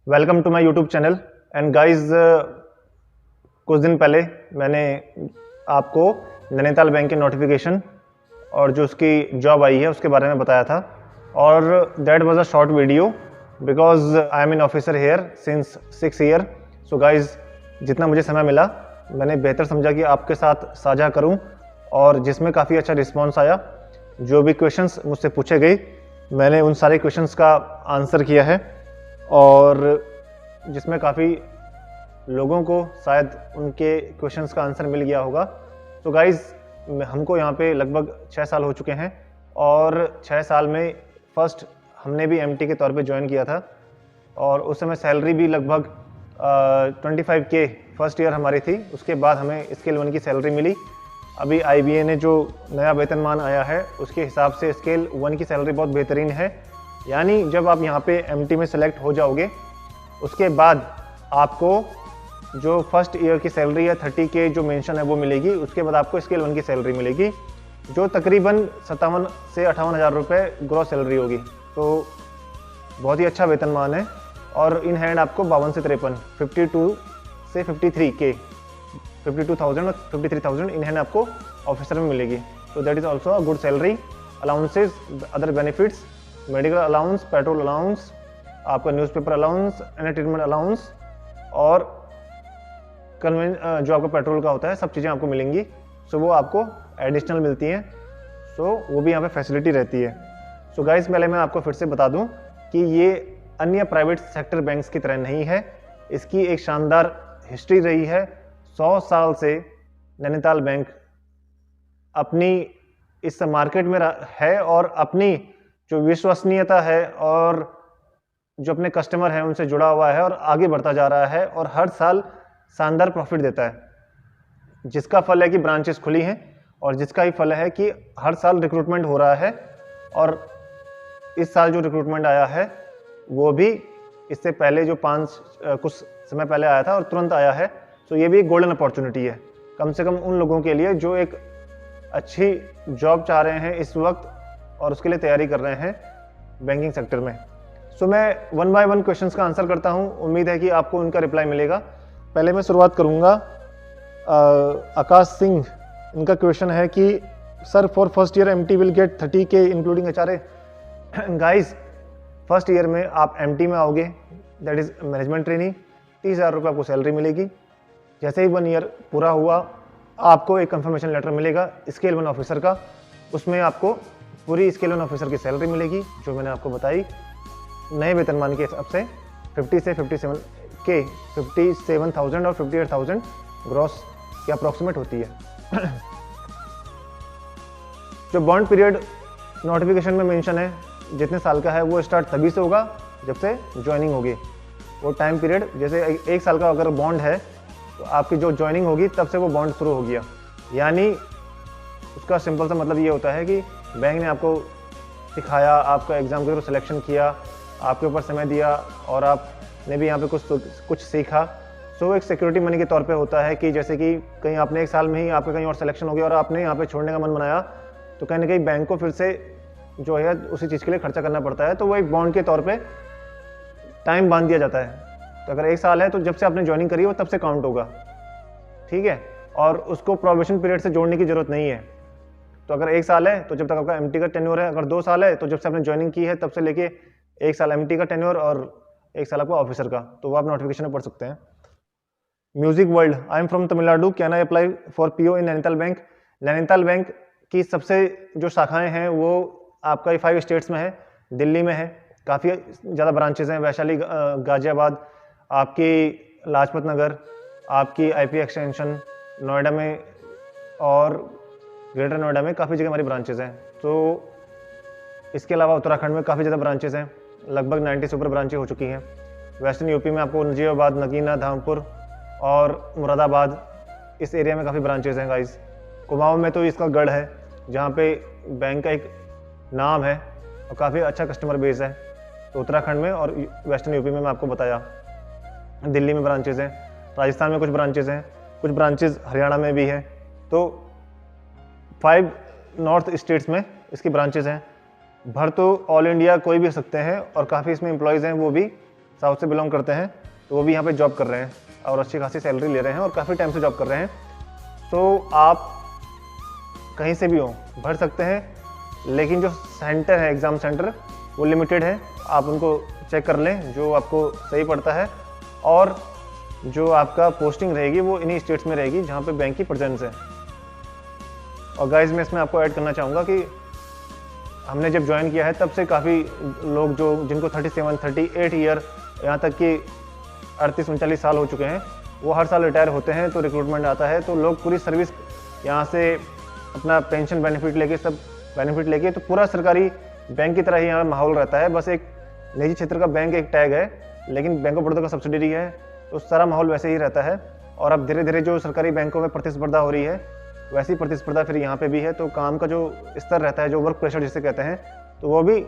Welcome to my YouTube channel. And guys, कुछ दिन पहले मैंने आपको नैनीताल बैंक के नोटिफिकेशन और जो उसकी जॉब आई है उसके बारे में बताया था, और that was a short video because I am an officer here since 6 year. So guys, जितना मुझे समय मिला मैंने बेहतर समझा कि आपके साथ साझा करूं, और जिसमें काफ़ी अच्छा रिस्पॉन्स आया। जो भी क्वेश्चंस मुझसे पूछे गए मैंने उन सारे क्वेश्चंस का आंसर किया है, और जिसमें काफ़ी लोगों को शायद उनके क्वेश्चंस का आंसर मिल गया होगा। तो गाइज़, हमको यहाँ पे लगभग 6 साल हो चुके हैं, और 6 साल में फर्स्ट हमने भी एमटी के तौर पे ज्वाइन किया था, और उस समय सैलरी भी लगभग 25K फर्स्ट ईयर हमारी थी। उसके बाद हमें स्केल 1 की सैलरी मिली। अभी आईबीए ने जो नया वेतनमान आया है उसके हिसाब से स्केल 1 की सैलरी बहुत बेहतरीन है। यानी जब आप यहाँ पे एमटी में सेलेक्ट हो जाओगे उसके बाद आपको जो फर्स्ट ईयर की सैलरी है 30K जो मेंशन है वो मिलेगी। उसके बाद आपको स्केल 1 की सैलरी मिलेगी जो तकरीबन 57 से 58 हज़ार रुपये ग्रॉस सैलरी होगी। तो बहुत ही अच्छा वेतनमान है, और इन हैंड आपको 52 से 53 52 से 53K 52,000 और 53,000 इन हैंड आपको ऑफिसर में मिलेगी। तो that is also a good salary. Allowances, other benefits, medical allowance, petrol allowance, आपका न्यूज़पेपर अलाउंस, एंटरटेनमेंट अलाउंस, और जो आपका पेट्रोल का होता है, सब चीज़ें आपको मिलेंगी। सो वो आपको एडिशनल मिलती हैं। सो वो भी यहाँ पे फैसिलिटी रहती है। सो गाइस, पहले मैं आपको फिर से बता दूं कि ये अन्य प्राइवेट सेक्टर बैंक्स की तरह नहीं है। इसकी एक शानदार हिस्ट्री रही है। 100 साल से नैनीताल बैंक अपनी इस मार्केट में है, और अपनी जो विश्वसनीयता है और जो अपने कस्टमर हैं उनसे जुड़ा हुआ है और आगे बढ़ता जा रहा है, और हर साल शानदार प्रॉफिट देता है। जिसका फल है कि ब्रांचेस खुली हैं, और जिसका ही फल है कि हर साल रिक्रूटमेंट हो रहा है। और इस साल जो रिक्रूटमेंट आया है वो भी इससे पहले जो कुछ समय पहले आया था और तुरंत आया है। तो ये भी एक गोल्डन अपॉर्चुनिटी है, कम से कम उन लोगों के लिए जो एक अच्छी जॉब चाह रहे हैं इस वक्त और उसके लिए तैयारी कर रहे हैं बैंकिंग सेक्टर में। सो मैं 1 बाय 1 क्वेश्चंस का आंसर करता हूं। उम्मीद है कि आपको उनका रिप्लाई मिलेगा। पहले मैं शुरुआत करूंगा। आकाश सिंह, इनका क्वेश्चन है कि sir for first year MT will get 30K including HRA. Guys, first year में आप एमटी में आओगे, दैट इज़ मैनेजमेंट ट्रेनिंग। 30,000 रुपये आपको सैलरी मिलेगी। जैसे ही 1 ईयर पूरा हुआ आपको एक कंफर्मेशन लेटर मिलेगा स्केल 1 ऑफिसर का। उसमें आपको पूरी स्केल 1 ऑफिसर की सैलरी मिलेगी जो मैंने आपको बताई नए वेतनमान के हिसाब से 50 से 57K 57,000 और 58,000 ग्रॉस की अप्रॉक्सीमेट होती है। जो बॉन्ड पीरियड नोटिफिकेशन में मेंशन है जितने साल का है वो स्टार्ट तभी से होगा जब से ज्वाइनिंग होगी। वो टाइम पीरियड जैसे 1 साल का अगर बॉन्ड है तो आपकी जो ज्वाइनिंग होगी तब से वो बॉन्ड शुरू हो गया। यानी उसका सिंपल सा मतलब ये होता है कि बैंक ने आपको सिखाया, आपका एग्ज़ाम के थ्रू सिलेक्शन किया, आपके ऊपर समय दिया, और आपने भी यहाँ पे कुछ सीखा। सो एक सिक्योरिटी मनी के तौर पे होता है कि जैसे कि कहीं आपने 1 साल में ही आपका कहीं और सिलेक्शन हो गया और आपने यहाँ पे छोड़ने का मन बनाया, तो कहीं ना कहीं बैंक को फिर से जो है उसी चीज़ के लिए खर्चा करना पड़ता है। तो वो एक बॉन्ड के तौर पे टाइम बांध दिया जाता है। तो अगर 1 साल है तो जब से आपने ज्वाइनिंग करी वो तब से काउंट होगा, ठीक है। और उसको प्रोबेशन पीरियड से जोड़ने की जरूरत नहीं है। तो अगर 1 साल है तो जब तक आपका एमटी का टेन्योर है, अगर 2 साल है तो जब से आपने ज्वाइनिंग की है तब से लेके 1 साल एमटी का टेन्योर और 1 साल आपका ऑफिसर का। तो वो आप नोटिफिकेशन में पढ़ सकते हैं। Music world, I am from Tamil Nadu, can I apply for PO in Nainital bank. Nainital bank की सबसे जो शाखाएं हैं वो आपका 5 स्टेट्स में है। दिल्ली में है, काफ़ी ज़्यादा ब्रांचेज हैं। वैशाली, गाजियाबाद, आपकी लाजपत नगर, आपकी आईपी एक्सटेंशन, नोएडा में और ग्रेटर नोएडा में काफ़ी जगह हमारी ब्रांचेज हैं। तो इसके अलावा उत्तराखंड में काफ़ी ज़्यादा ब्रांचेज हैं, लगभग 90 से ऊपर ब्रांचें हो चुकी हैं। वेस्टर्न यूपी में आपको नजीबाबाद, नगीना, धामपुर और मुरादाबाद, इस एरिया में काफ़ी ब्रांचेज हैं गाइस। कुमाऊं में तो इसका गढ़ है जहाँ पे बैंक का एक नाम है और काफ़ी अच्छा कस्टमर बेस है। तो उत्तराखंड में और वेस्टर्न यूपी में मैं आपको बताया। दिल्ली में ब्रांचेज हैं, राजस्थान में कुछ ब्रांचेज हैं, कुछ ब्रांचेज हरियाणा में भी हैं। तो 5 नॉर्थ स्टेट्स में इसकी ब्रांचेज हैं। भर तो ऑल इंडिया कोई भी सकते हैं, और काफ़ी इसमें एम्प्लॉयज़ हैं वो भी साउथ से बिलोंग करते हैं, तो वो भी यहाँ पे जॉब कर रहे हैं और अच्छी खासी सैलरी ले रहे हैं और काफ़ी टाइम से जॉब कर रहे हैं। तो आप कहीं से भी हो भर सकते हैं, लेकिन जो सेंटर है एग्ज़ाम सेंटर वो लिमिटेड है, आप उनको चेक कर लें जो आपको सही पड़ता है, और जो आपका पोस्टिंग रहेगी वो इन्हीं स्टेट्स में रहेगी जहाँ पे बैंक की प्रेजेंस है। और गाइस मैं इसमें आपको ऐड करना चाहूँगा कि हमने जब ज्वाइन किया है तब से काफ़ी लोग जो जिनको 37, 38 ईयर यहाँ तक कि 38-39 साल हो चुके हैं, वो हर साल रिटायर होते हैं तो रिक्रूटमेंट आता है, तो लोग पूरी सर्विस यहाँ से अपना पेंशन बेनिफिट लेके, सब बेनिफिट लेके, तो पूरा सरकारी बैंक की तरह ही यहाँ माहौल रहता है। बस एक निजी क्षेत्र का बैंक एक टैग है, लेकिन बैंक ऑफ बड़ौदा का सब्सिडरी है, तो सारा माहौल वैसे ही रहता है। और अब धीरे धीरे जो सरकारी बैंकों में प्रतिस्पर्धा हो रही है, वैसी प्रतिस्पर्धा फिर यहाँ पे भी है, तो काम का जो स्तर रहता है, जो वर्क प्रेशर जिसे कहते हैं, तो वो भी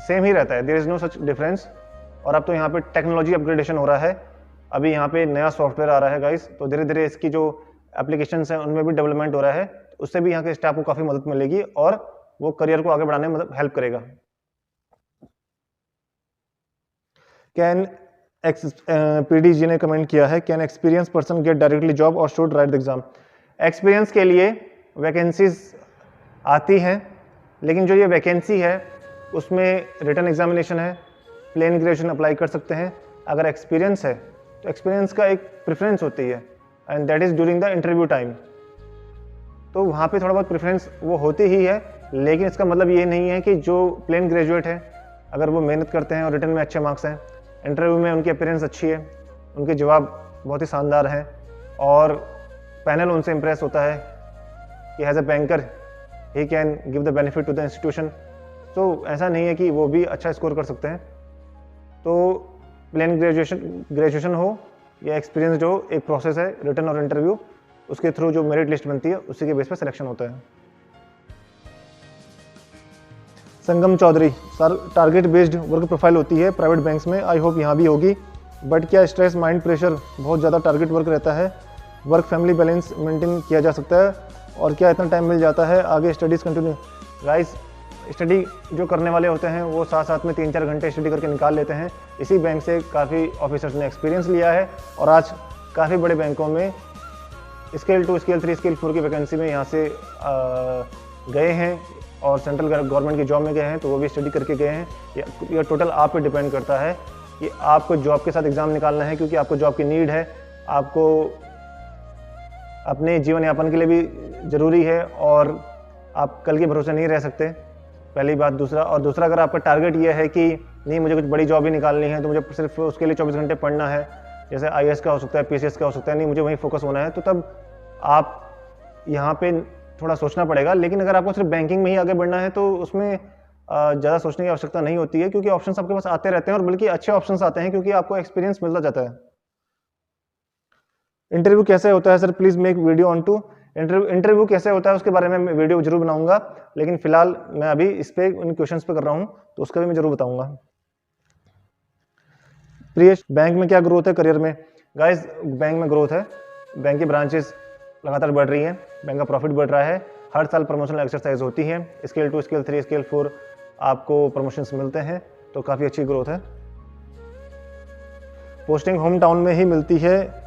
सेम ही रहता है, there is no such difference. और अब तो यहाँ पे टेक्नोलॉजी अपग्रेडेशन हो रहा है, अभी यहाँ पे नया सॉफ्टवेयर आ रहा है गाइस, तो धीरे धीरे इसकी जो एप्लीकेशंस हैं उनमें भी डेवलपमेंट हो रहा है, उससे भी यहाँ के स्टाफ को काफ़ी मदद मिलेगी और वो करियर को आगे बढ़ाने में हेल्प करेगा। कैन पीडी जी ने कमेंट किया है, can experience person get directly job और should write the exam. Experience के लिए वैकेंसीज आती हैं, लेकिन जो ये वैकेंसी है उसमें रिटन एग्जामिनेशन है, प्लेन ग्रेजुएशन अप्लाई कर सकते हैं। अगर एक्सपीरियंस है तो एक्सपीरियंस का एक प्रेफरेंस होती है, and that is during the interview time, तो वहाँ पे थोड़ा बहुत प्रेफरेंस वो होती ही है, लेकिन इसका मतलब ये नहीं है कि जो प्लेन ग्रेजुएट है अगर वो मेहनत करते हैं और रिटन में अच्छे मार्क्स हैं, इंटरव्यू में उनकी अपीयरेंस अच्छी है, उनके जवाब बहुत ही शानदार हैं और पैनल उनसे इम्प्रेस होता है कि as a banker he can give the benefit to the institution, तो ऐसा नहीं है कि वो भी अच्छा स्कोर कर सकते हैं। तो प्लेन ग्रेजुएशन हो या एक्सपीरियंसड हो, एक प्रोसेस है रिटन और इंटरव्यू, उसके थ्रू जो मेरिट लिस्ट बनती है उसी के बेस पर सिलेक्शन होता है। Sangam Chaudhary, sir target based work profile होती है प्राइवेट बैंक्स में, आई होप यहाँ भी होगी, बट क्या स्ट्रेस, माइंड प्रेशर, बहुत ज़्यादा टारगेट वर्क रहता है, वर्क फैमिली बैलेंस मेंटेन किया जा सकता है, और क्या इतना टाइम मिल जाता है आगे स्टडीज़ कंटिन्यू? गाइस स्टडी जो करने वाले होते हैं वो साथ साथ में 3-4 घंटे स्टडी करके निकाल लेते हैं। इसी बैंक से काफ़ी ऑफिसर्स ने एक्सपीरियंस लिया है और आज काफ़ी बड़े बैंकों में स्केल 2, स्केल 3, स्केल 4 की वैकेंसी में यहाँ से गए हैं और सेंट्रल गवर्नमेंट की जॉब में गए हैं, तो वो भी स्टडी करके गए हैं। ये टोटल आप पे डिपेंड करता है कि आपको जॉब के साथ एग्ज़ाम निकालना है, क्योंकि आपको जॉब की नीड है, आपको अपने जीवन यापन के लिए भी ज़रूरी है और आप कल के भरोसे नहीं रह सकते, पहली बात। दूसरा अगर आपका टारगेट ये है कि नहीं मुझे कुछ बड़ी जॉब ही निकालनी है, तो मुझे सिर्फ उसके लिए 24 घंटे पढ़ना है, जैसे IAS का हो सकता है, PCS का हो सकता है, नहीं मुझे वहीं फोकस होना है, तो तब आप यहाँ पे थोड़ा सोचना पड़ेगा। लेकिन अगर आपको सिर्फ बैंकिंग में ही आगे बढ़ना है तो उसमें ज़्यादा सोचने की आवश्यकता नहीं होती है, क्योंकि ऑप्शंस आपके पास आते रहते हैं और बल्कि अच्छे ऑप्शंस आते हैं, क्योंकि आपको एक्सपीरियंस मिलता जाता है। इंटरव्यू कैसे होता है sir, please make video on to interview कैसे होता है उसके बारे में मैं वीडियो जरूर बनाऊंगा, लेकिन फिलहाल मैं अभी इस पे उन क्वेश्चंस पे कर रहा हूँ, तो उसका भी मैं जरूर बताऊंगा। प्रियेश, बैंक में क्या ग्रोथ है करियर में? गाइस बैंक में ग्रोथ है, बैंक की ब्रांचेस लगातार बढ़ रही हैं, बैंक का प्रॉफिट बढ़ रहा है, हर साल प्रमोशनल एक्सरसाइज होती है, स्केल 2, स्केल 3, स्केल 4 आपको प्रमोशंस मिलते हैं, तो काफ़ी अच्छी ग्रोथ है। पोस्टिंग होम टाउन में ही मिलती है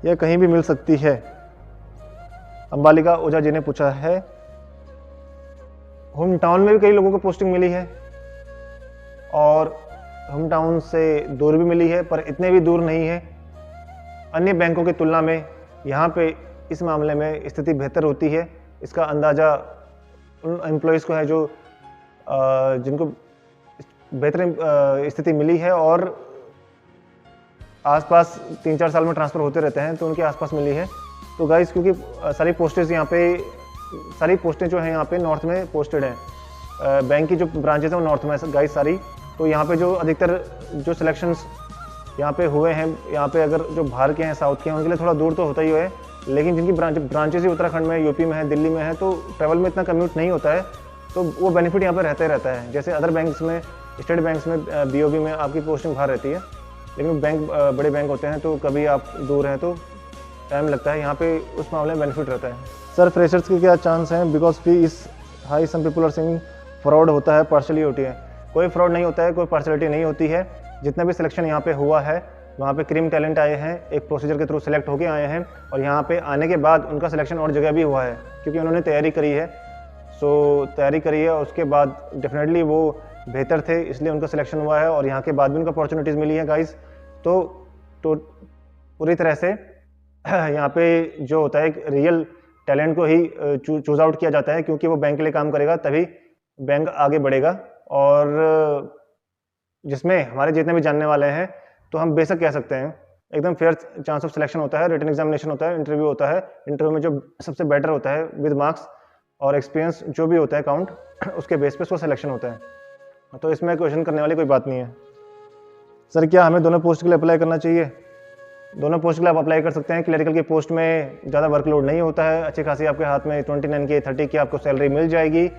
या कहीं भी मिल सकती है? अंबालिका ओझा जी ने पूछा है। होम टाउन में भी कई लोगों को पोस्टिंग मिली है और होम टाउन से दूर भी मिली है, पर इतने भी दूर नहीं है। अन्य बैंकों की तुलना में यहाँ पे इस मामले में स्थिति बेहतर होती है। इसका अंदाज़ा उन एम्प्लॉयज़ को है जो जिनको बेहतर स्थिति मिली है और आसपास 3-4 साल में ट्रांसफ़र होते रहते हैं, तो उनके आसपास मिली है। तो गाइस क्योंकि सारी पोस्टें जो हैं यहाँ पे नॉर्थ में पोस्टेड हैं, बैंक की जो ब्रांचेस हैं वो नॉर्थ में गाइस सारी, तो यहाँ पे जो अधिकतर जो सिलेक्शंस यहाँ पे हुए हैं, यहाँ पे अगर जो बाहर के हैं, साउथ के हैं, उनके लिए थोड़ा दूर तो होता ही है, लेकिन जिनकी ब्रांचेस ही उत्तराखंड में, यूपी में है, दिल्ली में है, तो ट्रैवल में इतना कम्यूट नहीं होता है, तो वो बेनिफिट यहाँ पर रहता ही रहता है। जैसे अदर बैंक्स में, स्टेट बैंक्स में, BOB में आपकी पोस्टिंग बाहर रहती है, लेकिन बैंक बड़े बैंक होते हैं तो कभी आप दूर हैं तो टाइम लगता है, यहाँ पे उस मामले में बेनिफिट रहता है। सर फ्रेशर्स के क्या चांस हैं, because fee is high, some people are saying fraud होता है, पार्शलिटी होती है? कोई फ्रॉड नहीं होता है, कोई पार्शलिटी नहीं होती है। जितना भी सिलेक्शन यहाँ पे हुआ है वहाँ पे क्रीम टैलेंट आए हैं, एक प्रोसीजर के थ्रू सेलेक्ट होके आए हैं, और यहाँ पे आने के बाद उनका सिलेक्शन और जगह भी हुआ है क्योंकि उन्होंने तैयारी करी है। सो तैयारी करी है और उसके बाद डेफिनेटली वो बेहतर थे, इसलिए उनका सिलेक्शन हुआ है और यहाँ के बाद भी उनको अपॉर्चुनिटीज़ मिली है गाइस। तो पूरी तरह से यहाँ पे जो होता है एक रियल टैलेंट को ही चूज आउट किया जाता है, क्योंकि वो बैंक के लिए काम करेगा तभी बैंक आगे बढ़ेगा। और जिसमें हमारे जितने भी जानने वाले हैं तो हम बेशक कह सकते हैं एकदम फेयर चांस ऑफ सिलेक्शन होता है। रिटन एग्जामिनेशन होता है, इंटरव्यू होता है, इंटरव्यू में जो सबसे बेटर होता है विद मार्क्स और एक्सपीरियंस जो भी होता है काउंट, उसके बेस पे उसका सिलेक्शन होता है। तो इसमें क्वेश्चन करने वाली कोई बात नहीं है। सर क्या हमें दोनों पोस्ट के लिए अप्लाई करना चाहिए? दोनों पोस्ट के लिए आप अप्लाई कर सकते हैं। क्लरिकल की पोस्ट में ज़्यादा वर्कलोड नहीं होता है, अच्छी खासी आपके हाथ में 29 की 30 की आपको सैलरी मिल जाएगी।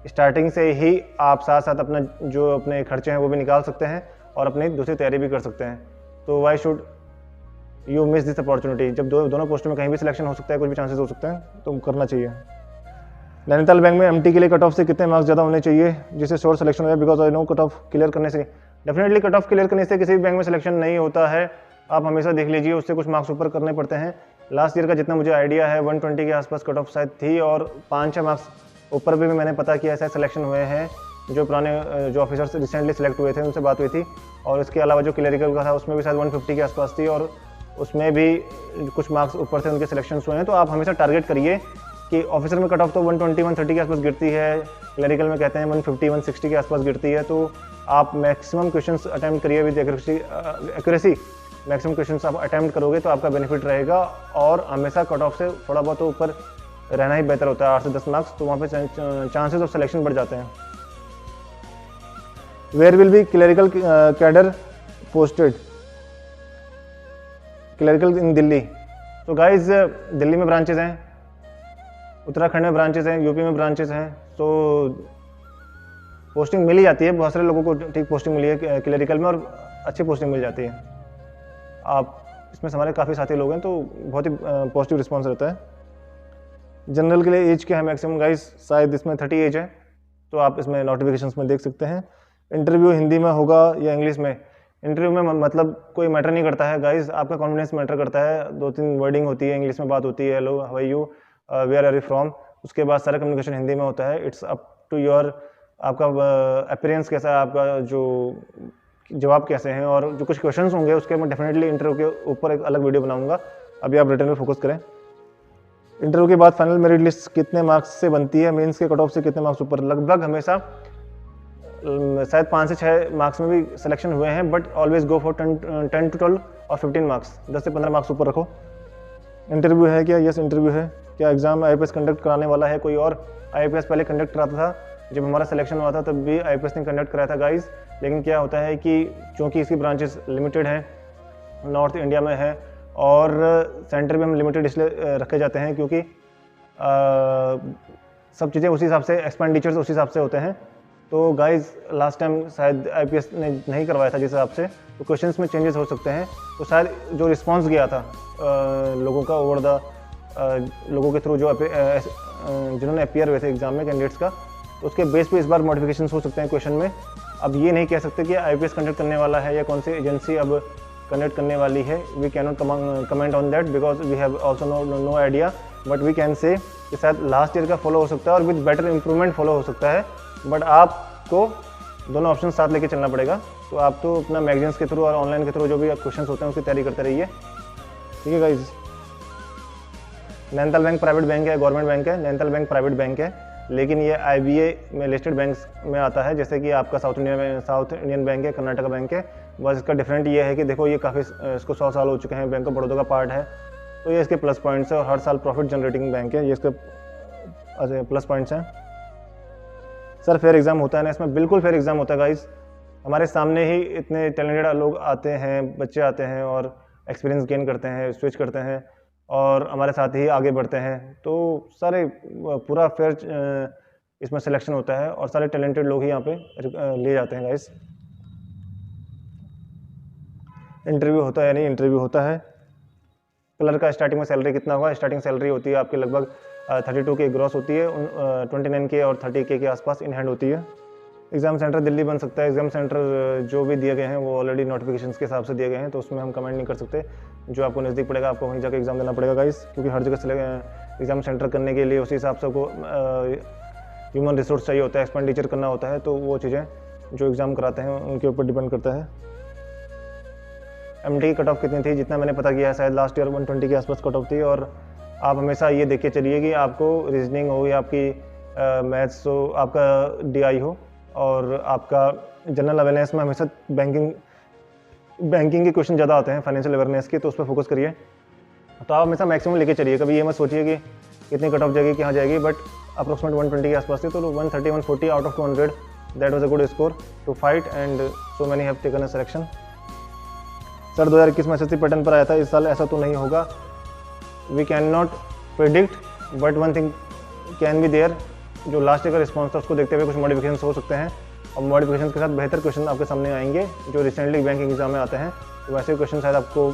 स्टार्टिंग से ही आप साथ साथ अपना जो अपने खर्चे हैं वो भी निकाल सकते हैं और अपनी दूसरी तैयारी भी कर सकते हैं। तो why should you miss this opportunity? जब दोनों पोस्टों में कहीं भी सिलेक्शन हो सकता है, कुछ भी चांसेस हो सकते हैं, तो करना चाहिए। नैनीताल बैंक में एमटी के लिए कट ऑफ से कितने मार्क्स ज़्यादा होने चाहिए जिससे श्योर सिलेक्शन हो जाए? Because I know cut off clear करने से, डेफिनेटली कट ऑफ क्लियर करने से किसी भी बैंक में सिलेक्शन नहीं होता है। आप हमेशा देख लीजिए, उससे कुछ मार्क्स ऊपर करने पड़ते हैं। लास्ट ईयर का जितना मुझे आइडिया है 120 के आसपास कट ऑफ शायद थी, और 5-6 मार्क्स ऊपर भी मैंने पता किया ऐसा सिलेक्शन हुए हैं। जो पुराने जो ऑफिसर्स रिसेंटली सिलेक्ट हुए थे उनसे बात हुई थी, और इसके अलावा जो क्लरिकल का था उसमें भी शायद 150 के आसपास थी, और उसमें भी कुछ मार्क्स ऊपर से उनके सिलेक्शन हुए हैं। तो आप हमेशा टारगेट करिए कि ऑफिसर में कट ऑफ तो 120-130 के आसपास गिरती है, क्लरिकल में कहते हैं 150-160 के आसपास गिरती है। तो आप मैक्सिमम क्वेश्चंस अटैम्प्ट करिए विद एक्यूरेसी। मैक्सिमम क्वेश्चंस आप अटैम्प्ट करोगे तो आपका बेनिफिट रहेगा, और हमेशा कट ऑफ से थोड़ा बहुत तो ऊपर रहना ही बेहतर होता है, 8 से 10 मार्क्स, तो वहाँ पे चांसेस ऑफ सिलेक्शन बढ़ जाते हैं। Where will be clerical cadre posted? Clerical in Delhi. तो गाइज दिल्ली में ब्रांचेज हैं, उत्तराखंड में ब्रांचेज हैं, यूपी में ब्रांचेज हैं। तो पोस्टिंग मिल ही जाती है, बहुत सारे लोगों को ठीक पोस्टिंग मिली है क्लरिकल में, और अच्छी पोस्टिंग मिल जाती है। आप इसमें हमारे काफ़ी साथी लोग हैं, तो बहुत ही पॉजिटिव रिस्पॉन्स रहता है। जनरल के लिए एज क्या है मैक्सिमम? गाइस शायद इसमें 30 एज है, तो आप इसमें नोटिफिकेशंस में देख सकते हैं। इंटरव्यू हिंदी में होगा या इंग्लिश में? इंटरव्यू में मतलब कोई मैटर नहीं करता है गाइस, आपका कॉन्फिडेंस मैटर करता है। 2-3 वर्डिंग होती है, इंग्लिश में बात होती है, hello how are you, where are you from. उसके बाद सारा कम्युनिकेशन हिंदी में होता है। इट्स अप टू योर, आपका अपीयरेंस कैसा है, आपका जो जवाब कैसे हैं, और जो कुछ क्वेश्चंस होंगे उसके मैं डेफिनेटली इंटरव्यू के ऊपर एक अलग वीडियो बनाऊंगा। अभी आप रिटर्न में फोकस करें। इंटरव्यू के बाद फाइनल मेरिट लिस्ट कितने मार्क्स से बनती है? मेंस के कट ऑफ से कितने मार्क्स ऊपर? लगभग हमेशा शायद 5 से 6 मार्क्स में भी सिलेक्शन हुए हैं, but always go for 10 to 12 और 15 मार्क्स, 10 से 15 मार्क्स ऊपर रखो। इंटरव्यू है क्या? यस इंटरव्यू है। क्या एग्जाम IAPS कंडक्ट कराने वाला है कोई और? IAPS पहले कंडक्ट कराता था, जब हमारा सिलेक्शन हुआ था तब भी IAPS ने कंडक्ट कराया था गाइज। लेकिन क्या होता है कि चूँकि इसकी ब्रांचेस लिमिटेड हैं, नॉर्थ इंडिया में है, और सेंटर भी हम लिमिटेड इसलिए रखे जाते हैं क्योंकि सब चीज़ें उसी हिसाब से, एक्सपेंडिचर्स उसी हिसाब से होते हैं। तो गाइज लास्ट टाइम शायद IPS ने नहीं करवाया था जिस हिसाब से, तो क्वेश्चंस में चेंजेस हो सकते हैं। तो शायद जो रिस्पांस गया था लोगों का ओवर द लोगों के थ्रू, जो जिन्होंने अपीयर हुए थे एग्जाम में कैंडिडेट्स का, तो उसके बेस पे इस बार मॉडिफिकेशन हो सकते हैं क्वेश्चन में। अब ये नहीं कह सकते कि IPS कंडक्ट करने वाला है या कौन सी एजेंसी अब कंडक्ट करने वाली है। We can not comment on that because we have also no idea, but we can say कि शायद लास्ट ईयर का फॉलो हो सकता है और विद बेटर इंप्रूवमेंट फॉलो हो सकता है। बट आपको दोनों ऑप्शन साथ लेके चलना पड़ेगा। तो आप तो अपना मैगजीन्स के थ्रू और ऑनलाइन के थ्रू जो भी क्वेश्चंस होते हैं उसकी तैयारी करते रहिए, ठीक है guys. Nainital bank private bank है, गवर्नमेंट बैंक है? नैनीताल बैंक प्राइवेट बैंक है, लेकिन ये IBA में लिस्टेड बैंक्स में आता है, जैसे कि आपका साउथ इंडियन बैंक है, कर्नाटका बैंक है। बस इसका डिफरेंट ये है कि देखो ये काफ़ी इसको 100 साल हो चुके हैं, बैंक ऑफ बड़ौदा का पार्ट है, तो ये इसके प्लस पॉइंट्स है, और हर साल प्रॉफिट जनरेटिंग बैंक है, ये इसके प्लस पॉइंट्स हैं। सर फेयर एग्जाम होता है ना? इसमें बिल्कुल फेयर एग्जाम होता है गाइज। हमारे सामने ही इतने टैलेंटेड लोग आते हैं, बच्चे आते हैं और एक्सपीरियंस गेन करते हैं, स्विच करते हैं, और हमारे साथ ही आगे बढ़ते हैं। तो सारे पूरा फेयर इसमें सिलेक्शन होता है, और सारे टैलेंटेड लोग ही यहाँ पे ले जाते हैं गाइस। इंटरव्यू होता है? नहीं, इंटरव्यू होता है। क्लर्क का स्टार्टिंग में सैलरी कितना होगा? स्टार्टिंग सैलरी होती है आपकी लगभग 32 के ग्रॉस होती है, 29 के और 30 के आसपास इन हैंड होती है। एग्ज़ाम सेंटर दिल्ली बन सकता है, एग्ज़ाम सेंटर जो भी दिए गए हैं वो ऑलरेडी नोटिफिकेशंस के हिसाब से दिए गए हैं, तो उसमें हम कमेंट नहीं कर सकते। जो आपको नज़दीक पड़ेगा आपको वहीं जाकर एग्ज़ाम देना पड़ेगा गाइस, क्योंकि हर जगह एग्ज़ाम सेंटर करने के लिए उसी हिसाब से आपको ह्यूमन रिसोर्स चाहिए होता है, एक्सपेंडिचर करना होता है, तो वो चीज़ें जो एग्ज़ाम कराते हैं उनके ऊपर डिपेंड करता है। एमटी की कट ऑफ कितनी थी? जितना मैंने पता किया है शायद लास्ट ईयर 120 के आसपास कट ऑफ थी। और आप हमेशा ये देख के चलिए कि आपको रीजनिंग हो या आपकी मैथ्स हो, आपका डीआई हो और आपका जनरल अवेयरनेस में हमेशा बैंकिंग के क्वेश्चन ज़्यादा आते हैं, फाइनेंशियल अवेयरनेस के, तो उस पर फोकस करिए। तो आप हमेशा मैक्सिमम लेके चलिए, कभी ये मत सोचिए कि कितनी कट ऑफ जाएगी, कहाँ जाएगी, बट अप्रोक्सीमेट 120 के आसपास थी, तो 130 140 out of 200 that was a good score to fight and so many have taken a selection. Sir 2021 में एसएससी पैटर्न पर आया था, इस साल ऐसा तो नहीं होगा। We can not predict but one thing can be there, जो लास्ट ईयर का रिस्पॉन्स था उसको देखते हुए कुछ मॉडिफिकेशन हो सकते हैं, और मॉडिफिकेशन के साथ बेहतर क्वेश्चन आपके सामने आएंगे जो रिसेंटली बैंकिंग एग्जाम में आते हैं, तो वैसे क्वेश्चन शायद आपको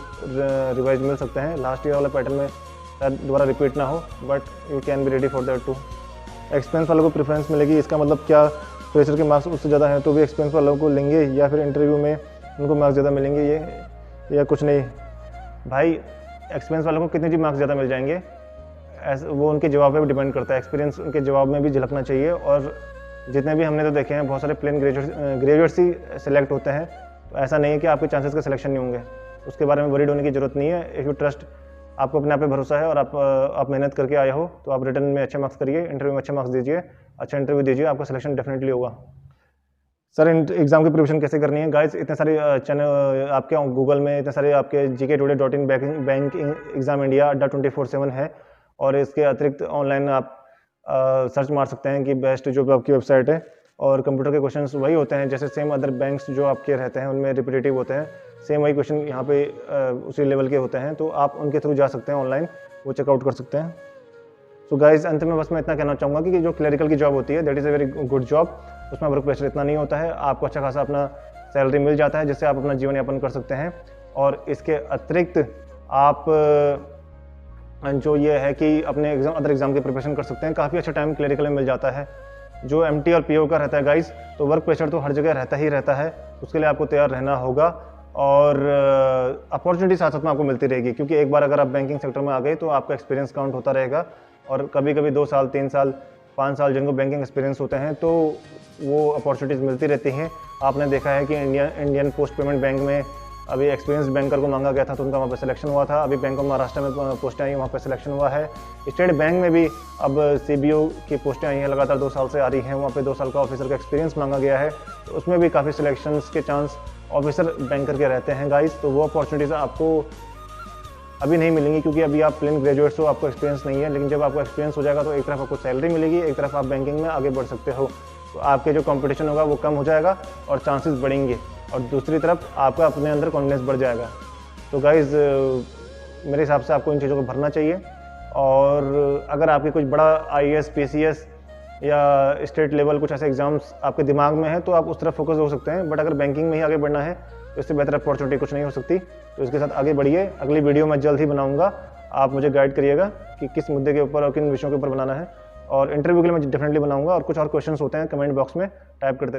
रिवाइज मिल सकते हैं। लास्ट ईयर वाले पैटर्न में शायद दोबारा रिपीट ना हो, but you can be ready for that too. Experience वालों को प्रेफरेंस मिलेगी, इसका मतलब क्या फ्रेशर के मार्क्स उससे ज़्यादा हैं तो भी एक्सपीरियंस वालों को लेंगे, या फिर इंटरव्यू में उनको मार्क्स ज़्यादा मिलेंगे, ये या कुछ नहीं? भाई एक्सपीरियंस वालों को कितने जी मार्क्स ज़्यादा मिल जाएंगे वो उनके जवाब पे भी डिपेंड करता है। एक्सपीरियंस उनके जवाब में भी झलकना चाहिए, और जितने भी हमने तो देखे हैं बहुत सारे प्लेन ग्रेजुएट्स ही सिलेक्ट होते हैं, तो ऐसा नहीं है कि आपके चांसेस का सिलेक्शन नहीं होंगे, उसके बारे में वरीड होने की जरूरत नहीं है। इफ़ यू ट्रस्ट, आपको अपने आप पे भरोसा है और आप मेहनत करके आए हो, तो आप रिटर्न में अच्छे मार्क्स करिए, इंटरव्यू में अच्छे मार्क्स दीजिए, अच्छा इंटरव्यू दीजिए, आपका सिलेक्शन डेफिनेटली होगा। सर एग्जाम की प्रिपरेशन कैसे करनी है? गाइस इतने सारे चैनल आपके गूगल में, इतने सारे आपके gk.today.in बैंक एग्जाम इंडिया अड्डा 24/7 है, और इसके अतिरिक्त ऑनलाइन आप सर्च मार सकते हैं कि बेस्ट जो आपकी वेबसाइट है, और कंप्यूटर के क्वेश्चंस वही होते हैं जैसे सेम अदर बैंक्स जो आपके रहते हैं उनमें रिपीटेटिव होते हैं, सेम वही क्वेश्चन यहाँ पे उसी लेवल के होते हैं, तो आप उनके थ्रू जा सकते हैं, ऑनलाइन वो चेकआउट कर सकते हैं। सो गाइस अंत में बस मैं इतना कहना चाहूँगा कि जो क्लरिकल की जॉब होती है that is a very good job, उसमें वर्क प्रेशर इतना नहीं होता है, आपको अच्छा खासा अपना सैलरी मिल जाता है जिससे आप अपना जीवन यापन कर सकते हैं। और इसके अतिरिक्त आप जो ये है कि अपने अदर एग्जाम की प्रिपरेशन कर सकते हैं, काफ़ी अच्छा टाइम क्लरिकल में मिल जाता है। जो एमटी और पीओ का रहता है गाइस, तो वर्क प्रेशर तो हर जगह रहता ही रहता है, उसके लिए आपको तैयार रहना होगा, और अपॉर्चुनिटी साथ साथ में आपको मिलती रहेगी, क्योंकि एक बार अगर आप बैंकिंग सेक्टर में आ गए तो आपका एक्सपीरियंस काउंट होता रहेगा, और कभी कभी 2 साल 3 साल 5 साल जिनको बैंकिंग एक्सपीरियंस होते हैं तो वो अपॉर्चुनिटीज़ मिलती रहती हैं। आपने देखा है कि इंडियन पोस्ट पेमेंट बैंक में अभी एक्सपीरियंस बैंकर को मांगा गया था तो उनका वहाँ पर सिलेक्शन हुआ था, अभी बैंक ऑफ महाराष्ट्र में पोस्टें आई वहाँ पर सिलेक्शन हुआ है। स्टेट बैंक में भी अब सीबीओ की पोस्टें आई हैं, लगातार 2 साल से आ रही हैं, वहाँ पे 2 साल का ऑफिसर का एक्सपीरियंस मांगा गया है, तो उसमें भी काफ़ी सिलेक्शंस के चांस ऑफिसर बैंकर के रहते हैं गाइस। तो वो अपॉर्चुनिटीज़ आपको अभी नहीं मिलेंगी क्योंकि अभी आप प्लेन ग्रेजुएट्स हो, आपको एक्सपीरियंस नहीं है, लेकिन जब आपको एक्सपीरियंस हो जाएगा तो एक तरफ आपको सैलरी मिलेगी, एक तरफ आप बैंकिंग में आगे बढ़ सकते हो, तो आपके जो कंपटीशन होगा वो कम हो जाएगा और चांसेस बढ़ेंगे, और दूसरी तरफ आपका अपने अंदर कॉन्फिडेंस बढ़ जाएगा। तो गाइज़ मेरे हिसाब से आपको इन चीज़ों को भरना चाहिए, और अगर आपके कुछ बड़ा IAS PCS या स्टेट लेवल कुछ ऐसे एग्जाम्स आपके दिमाग में है तो आप उस तरफ फोकस हो सकते हैं, बट अगर बैंकिंग में ही आगे बढ़ना है तो इससे बेहतर अपॉर्चुनिटी कुछ नहीं हो सकती। तो इसके साथ आगे बढ़िए, अगली वीडियो मैं जल्द ही बनाऊंगा, आप मुझे गाइड करिएगा कि किस मुद्दे के ऊपर और किन विषयों के ऊपर बनाना है, और इंटरव्यू के लिए मैं डेफिनेटली बनाऊंगा, और कुछ और क्वेश्चंस होते हैं कमेंट बॉक्स में टाइप करते रहिए।